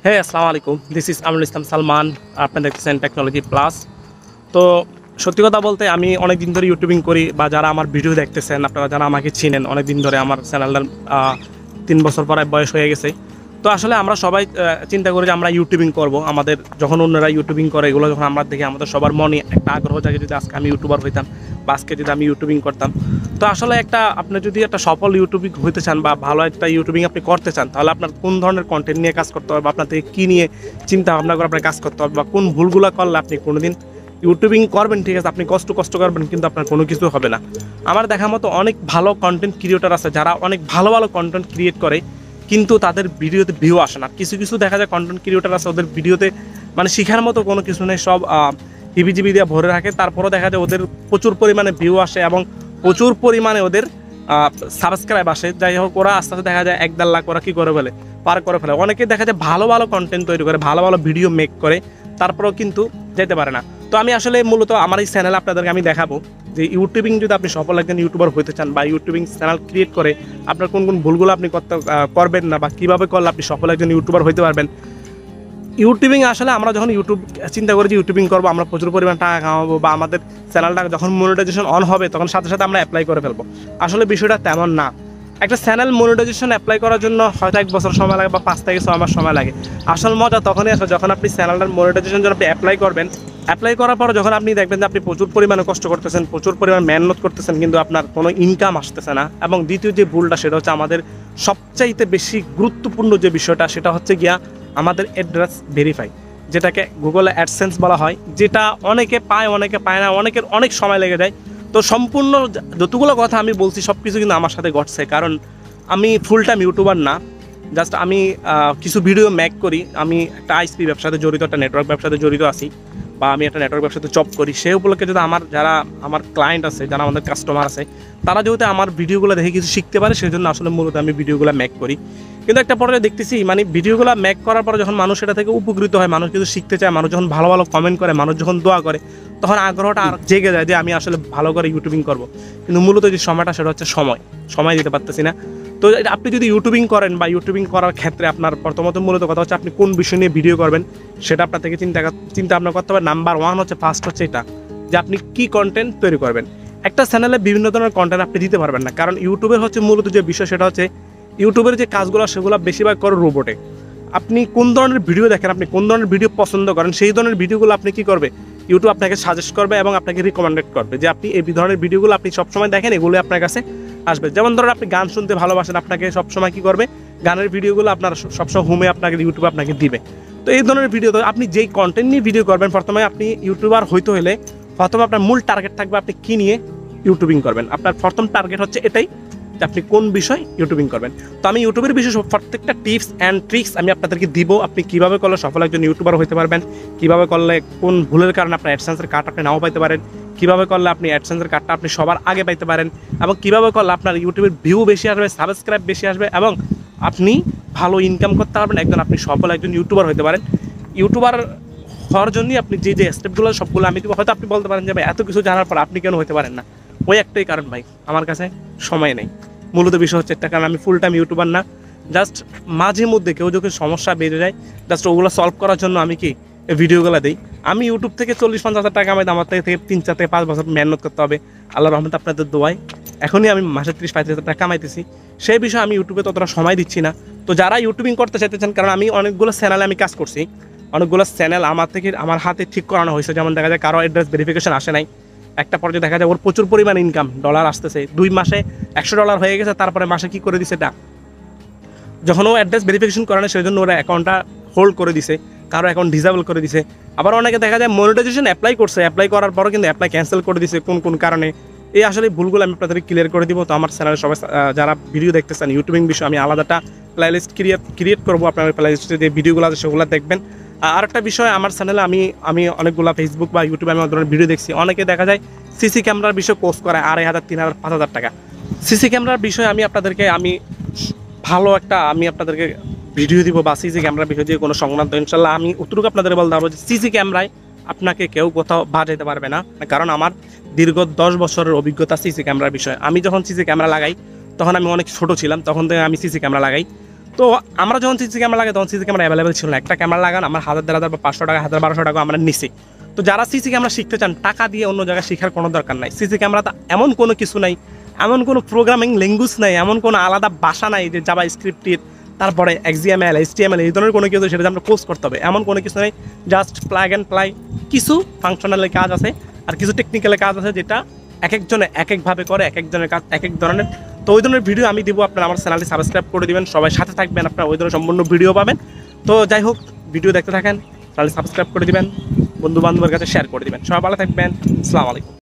হ্যাঁ, আসসালামু আলাইকুম। This is Aminul Islam Salman. আপনারা দেখতেছেন টেকনোলজি প্লাস। তো সত্যি কথা বলতে আমি অনেক দিন ধরে ইউটিউবিং করি, বা যারা আমার ভিডিও দেখতেছেন, আপনারা যারা আমাকে চিনেন অনেক দিন ধরে, আমার চ্যানেলটার 3 বছর পরে বয়স হয়ে গেছে। তো আসলে আমরা সবাই চিন্তা করি যে আমরা ইউটিউবিং করব। আমাদের যখন অন্যরা ইউটিউবিং করে, এগুলো যখন আমরা দেখি, আমাদের সবার মনে একটা আগ্রহ জাগে যদি আজকে আমি ইউটিউবার হইতাম, বা আজকে যদি আমি ইউটিউবিং করতাম। তো আসলে আপনি যদি একটা সফল ইউটিউবিং হইতে চান, বা ভালো একটা ইউটিউবিং আপনি করতে চান, তাহলে আপনার কোন ধরনের কন্টেন্ট নিয়ে কাজ করতে হবে, বা আপনার থেকে কী নিয়ে চিন্তা ভাবনা করে আপনার কাজ করতে হবে, বা কোন ভুলগুলো করলে আপনি কোনোদিন ইউটিউবিং করবেন, ঠিক আছে, আপনি কষ্ট করবেন, কিন্তু আপনার কোনো কিছু হবে না। আমার দেখা মতো অনেক ভালো কন্টেন্ট ক্রিয়েটর আছে যারা অনেক ভালো ভালো কন্টেন্ট ক্রিয়েট করে, কিন্তু তাদের ভিডিওতে ভিউ আসে না। কিছু কিছু দেখা যায় কন্টেন্ট ক্রিয়েটর আছে, ওদের ভিডিওতে মানে শিখার মতো কোনো কিছু নেই, সব হিবিজিবি দিয়ে ভরে রাখে। তারপরও দেখা যায় ওদের প্রচুর পরিমাণে ভিউ আসে এবং প্রচুর পরিমাণে ওদের সাবস্ক্রাইব আসে। যাই হোক, ওরা আস্তে আস্তে দেখা যায় 1-1.5 লাখ ওরা কী করে ফেলে, পার করে ফেলে। অনেকে দেখা যায় ভালো ভালো কন্টেন্ট তৈরি করে, ভালো ভালো ভিডিও মেক করে, তারপরেও কিন্তু যেতে পারে না। তো আমি আসলে মূলত আমার এই চ্যানেলে আপনাদেরকে আমি দেখাবো যে ইউটিউবিং যদি আপনি সফল একজন ইউটিউবার হতে চান, বা ইউটিউবিং চ্যানেল ক্রিয়েট করে আপনার কোন কোন ভুলগুলো আপনি করবেন না, বা কীভাবে করলে আপনি সফল একজন ইউটিউবার হতে পারবেন। ইউটিউবিং আসলে আমরা যখন চিন্তা করি যে ইউটিউবিং করবো, আমরা প্রচুর পরিমাণ টাকা কামাবো, বা আমাদের চ্যানেলটা যখন মনিটাইজেশন অন হবে তখন সাথে সাথে আমরা অ্যাপ্লাই করে ফেলবো। আসলে বিষয়টা তেমন না। একটা চ্যানেল মনিটাইজেশন অ্যাপ্লাই করার জন্য হয়তো 1 বছর সময় লাগে, বা 5 থেকে 6 মাস সময় লাগে। আসল মজা তখনই আসে যখন আপনি চ্যানেলটার মনিটাইজেশন যখন আপনি অ্যাপ্লাই করবেন। অ্যাপ্লাই করার পর যখন আপনি দেখবেন যে আপনি প্রচুর পরিমাণে কষ্ট করতেছেন, প্রচুর পরিমাণে মেহনত করতেছেন, কিন্তু আপনার কোনো ইনকাম আসতেছে না। এবং দ্বিতীয় যে ভুলটা, সেটা হচ্ছে আমাদের সবচাইতে বেশি গুরুত্বপূর্ণ যে বিষয়টা, সেটা হচ্ছে গিয়া আমাদের অ্যাড্রেস ভেরিফাই, যেটাকে গুগলে অ্যাডসেন্স বলা হয়, যেটা অনেকে পায় অনেকে পায় না, অনেকের অনেক সময় লেগে যায়। তো সম্পূর্ণ যতগুলো কথা আমি বলছি সব কিছু কিন্তু আমার সাথে ঘটছে, কারণ আমি ফুল টাইম ইউটিউবার না। জাস্ট আমি কিছু ভিডিও মেক করি। আমি একটা আইএসপি ব্যবসাতে জড়িত, একটা নেটওয়ার্ক ব্যবসাতে জড়িত আছি, বা আমি একটা নেটওয়ার্ক ব্যবসাতে জব করি। সেই উপলক্ষে যদি আমার ক্লায়েন্ট আছে, যারা আমাদের কাস্টমার আছে, তারা যেহেতু আমার ভিডিওগুলো দেখে কিছু শিখতে পারে, সেই জন্য আসলে মূলত আমি ভিডিওগুলো মেক করি। কিন্তু একটা পর্যায়ে দেখতেছি, মানে ভিডিওগুলো মেক করার পর যখন মানুষ এটা থেকে উপকৃত হয়, মানুষ কিছু শিখতে চায়, মানুষ যখন ভালো ভালো কমেন্ট করে, মানুষ যখন দোয়া করে, তখন আগ্রহটা আর জেগে যায় যে আমি আসলে ভালো করে ইউটিউবিং করব। কিন্তু মূলত যে সময়টা, সেটা হচ্ছে সময় দিতে পারতেছি না। তো আপনি যদি ইউটিউবিং করেন, বা ইউটিউবিং করার ক্ষেত্রে আপনার প্রথমত মূলত কথা হচ্ছে আপনি কোন বিষয় নিয়ে ভিডিও করবেন, সেটা আপনার থেকে চিন্তা ভাবনা করতে হবে। নাম্বার 1 হচ্ছে, ফার্স্ট হচ্ছে এটা, যে আপনি কি কন্টেন্ট তৈরি করবেন। একটা চ্যানেলে বিভিন্ন ধরনের কন্টেন্ট আপনি দিতে পারবেন না, কারণ ইউটিউবের হচ্ছে মূলত যে বিষয়, সেটা হচ্ছে ইউটিউবের যে কাজগুলো, সেগুলো বেশিরভাগ করে রোবটে। আপনি কোন ধরনের ভিডিও দেখেন, আপনি কোন ধরনের ভিডিও পছন্দ করেন, সেই ধরনের ভিডিওগুলো আপনি কি করবে, ইউটিউব আপনাকে সাজেস্ট করবে এবং আপনাকে রিকমেন্ডেড করবে যে আপনি এই ধরনের ভিডিওগুলো আপনি সবসময় দেখেন, এগুলো আপনার কাছে আসবে। যেমন ধরুন আপনি গান শুনতে ভালোবাসেন, আপনাকে সবসময় কি করবে, গানের ভিডিওগুলো আপনার সবসময় হোমে আপনাকে ইউটিউবে আপনাকে দিবে। তো এই ধরনের ভিডিও, আপনি যেই কন্টেন্ট নিয়ে ভিডিও করবেন, প্রথমে আপনি ইউটিউবার হইতে হলে প্রথমে আপনার মূল টার্গেট থাকবে আপনি কী নিয়ে ইউটিউবিং করবেন। আপনার প্রথম টার্গেট হচ্ছে এটাই, যে আপনি কোন বিষয় ইউটিউবিং করবেন। তো আমি ইউটিউবের বিষয়ে প্রত্যেকটা টিপস অ্যান্ড ট্রিক্স আমি আপনাদেরকে দিব। আপনি কীভাবে করলে সফল একজন ইউটিউবার হতে পারবেন, কীভাবে করলে কোন ভুলের কারণে আপনার অ্যাডসেন্সের কার্ড আপনি নাও পাইতে পারেন, কীভাবে করলে আপনি অ্যাডসেন্সের কার্ডটা আপনি সবার আগে পাইতে পারেন, এবং কীভাবে করলে আপনার ইউটিউবের ভিউ বেশি আসবে, সাবস্ক্রাইব বেশি আসবে, এবং আপনি ভালো ইনকাম করতে পারবেন, আপনি সফল একজন ইউটিউবার হতে পারেন। ইউটিউবার হওয়ার জন্যই আপনি যে স্টেপগুলো সবগুলো আমি দিব। হয়তো আপনি বলতে পারেন যে ভাই, এত কিছু জানার পর আপনি কেন হতে পারেন না? ওই একটাই কারণ ভাই, আমার কাছে সময় নেই। মূলত বিষয় হচ্ছে একটা, কারণ আমি ফুল টাইম ইউটিউবার না। জাস্ট মাঝে মধ্যে কেউ যখন সমস্যা বেড়ে যায়, জাস্ট ওগুলো সলভ করার জন্য আমি কি ভিডিওগুলো দিই। আমি ইউটিউব থেকে 40-50 হাজার টাকা কামাই, আমার থেকে 3-4 থেকে 5 বছর মেহনত করতে হবে। আল্লাহর রহমতে আপনাদের দোয়ায় এখনই আমি মাসে 30-35 হাজার টাকা কামাইতেছি। সেই বিষয়ে আমি ইউটিউবে ততটা সময় দিচ্ছি না। তো যারা ইউটিউবিং করতে চাইতেছেন, কারণ আমি অনেকগুলো চ্যানেলে আমি কাজ করছি, অনেকগুলো চ্যানেল আমার হাতে ঠিক করানো হয়েছে। যেমন দেখা যায় কারো অ্যাড্রেস ভেরিফিকেশন আসে নাই, একটা পর্যায়ে দেখা যায় ওর প্রচুর পরিমাণ ইনকাম, ডলার আসতেছে, 2 মাসে $100 হয়ে গেছে, তারপরে মাসে কি করে দিছে, এটা যখন ও অ্যাড্রেস ভেরিফিকেশন করে না, সেই জন্য ওরা অ্যাকাউন্টটা হোল্ড করে দিছে, কারো অ্যাকাউন্ট ডিসেবল করে দিছে। আবার অনেকে দেখা যায় মনিটাইজেশন অ্যাপ্লাই করছে, অ্যাপ্লাই করার পরও কিন্তু অ্যাপ্লাই ক্যান্সেল করে দিছে কোন কারণে। এই আসলে ভুলগুলো আমি আপনাদের ক্লিয়ার করে দিব। তো আমার চ্যানেলে সবাই যারা ভিডিও দেখতেছেন ইউটিউবিং বিষয়ে, আমি আলাদাটা প্লেলিস্ট ক্রিয়েট করবো। আপনার প্লেলিস্টে যে ভিডিওগুলো আছে সেগুলো দেখবেন। আর একটা বিষয়, আমার চ্যানেলে আমি অনেকগুলো ফেসবুক বা ইউটিউবে আমি অনেক ধরনের ভিডিও দেখছি। অনেকে দেখা যায় সিসি ক্যামেরার বিষয়ে কোর্স করে 2,500, 3,000, 5,000 টাকা। সিসি ক্যামেরার বিষয়ে আমি আপনাদেরকে ভিডিও দিব, বা সিসি ক্যামেরার বিষয়ে যে কোনো সংক্রান্ত ইনশাল্লাহ আমি অতটুকু আপনাদের বলতে পারবো যে সিসি ক্যামেরায় আপনাকে কেউ কোথাও বাজাইতে পারবে না, কারণ আমার দীর্ঘ 10 বছরের অভিজ্ঞতা সিসি ক্যামেরার বিষয়ে। আমি যখন সিসি ক্যামেরা লাগাই, তখন আমি অনেক ছোট ছিলাম, তখন থেকে আমি সিসি ক্যামেরা লাগাই। তো আমরা যখন সিসি ক্যামেরা লাগাই তখন সিসি ক্যামেরা অ্যাভেলেবেল ছিল না। একটা ক্যামেরা লাগান আমার 1000 বা 500 টাকা 1200 টাকা আমরা নিছি। তো যারা সিসি ক্যামেরা শিখতে চান টাকা দিয়ে অন্য জায়গায় শেখার কোনো দরকার নাই। সিসি ক্যামেরাতে এমন কোনো কিছু নাই, এমন কোনো প্রোগ্রামিং ল্যাঙ্গুয়েজ নাই, এমন কোনো আলাদা ভাষা নাই যে জাভা স্ক্রিপ্টের তারপরে XML HTML এই ধরনের কোনো কিছু সেটা আমরা কোর্স করতে হবে এমন কোনো কিছু নেই। জাস্ট প্লাগ অ্যান্ড প্লাই কিছু ফাংশনাল কাজ আছে আর কিছু টেকনিক্যাল কাজ আছে যেটা এক একজনে এক একভাবে করে, এক একজনের কাজ এক এক ধরনের। তো ওই ধরনের ভিডিও আমি দিব, আপনারা আমার চ্যানেলটি সাবস্ক্রাইব করে দিবেন, সবাই সাথে থাকবেন, আপনারা ওই ধরনের সম্পূর্ণ ভিডিও পাবেন। তো যাই হোক, ভিডিও দেখতে থাকেন, চ্যানেলটি সাবস্ক্রাইব করে দিবেন, বন্ধু বান্ধবের কাছে শেয়ার করে দিবেন। সবাই ভালো থাকবেন, আসসালামু আলাইকুম।